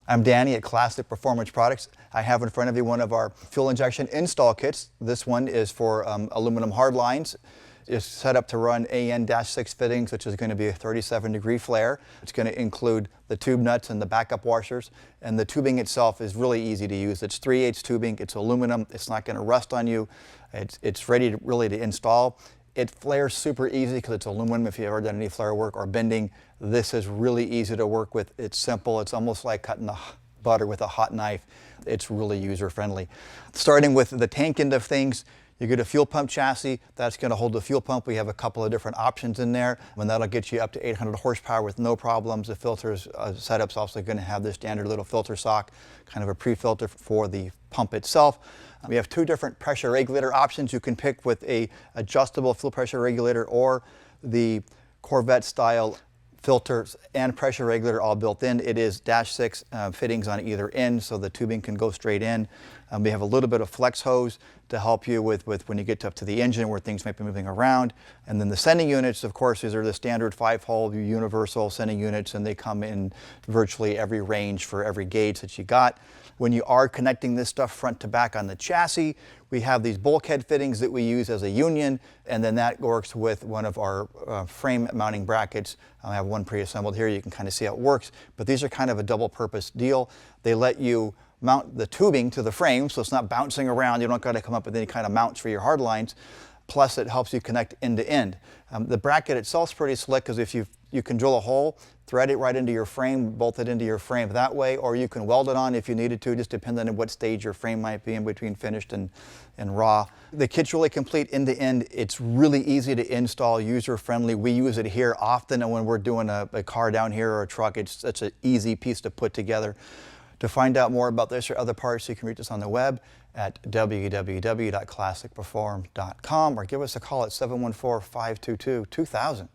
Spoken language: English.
I'm Danny at Classic Performance Products. I have in front of you one of our fuel injection install kits. This one is for aluminum hardlines. It's set up to run AN-6 fittings, which is going to be a 37-degree flare. It's going to include the tube nuts and the backup washers. And the tubing itself is really easy to use. It's 3/8 tubing. It's aluminum. It's not going to rust on you. It's ready to install. It flares super easy because it's aluminum. If you've ever done any flare work or bending, this is really easy to work with. It's simple. It's almost like cutting the butter with a hot knife. It's really user-friendly. Starting with the tank end of things, you get a fuel pump chassis. That's going to hold the fuel pump. We have a couple of different options in there, and that'll get you up to 800 horsepower with no problems. The filters setup's also going to have the standard little filter sock, kind of a pre-filter for the pump itself. We have two different pressure regulator options. You can pick with a adjustable fuel pressure regulator or the Corvette style filters and pressure regulator all built in. It is -6 fittings on either end, so the tubing can go straight in. We have a little bit of flex hose to help you with when you get up to the engine where things might be moving around. And then the sending units, of course, these are the standard 5-hole universal sending units, and they come in virtually every range for every gauge that you got. When you are connecting this stuff front to back on the chassis, we have these bulkhead fittings that we use as a union, and then that works with one of our frame mounting brackets. I have one pre-assembled here. You can kind of see how it works, but these are kind of a double-purpose deal. They let you mount the tubing to the frame, so it's not bouncing around. You don't got to come up with any kind of mounts for your hard lines. Plus, it helps you connect end to end. The bracket itself is pretty slick because if you can drill a hole, thread it right into your frame, bolt it into your frame that way, or you can weld it on if you needed to, just depending on what stage your frame might be in between finished and raw. The kit's really complete end to end. It's really easy to install, user-friendly. We use it here often, and when we're doing a car down here or a truck, it's such an easy piece to put together. To find out more about this or other parts, you can reach us on the web at www.classicperform.com or give us a call at 714-522-2000.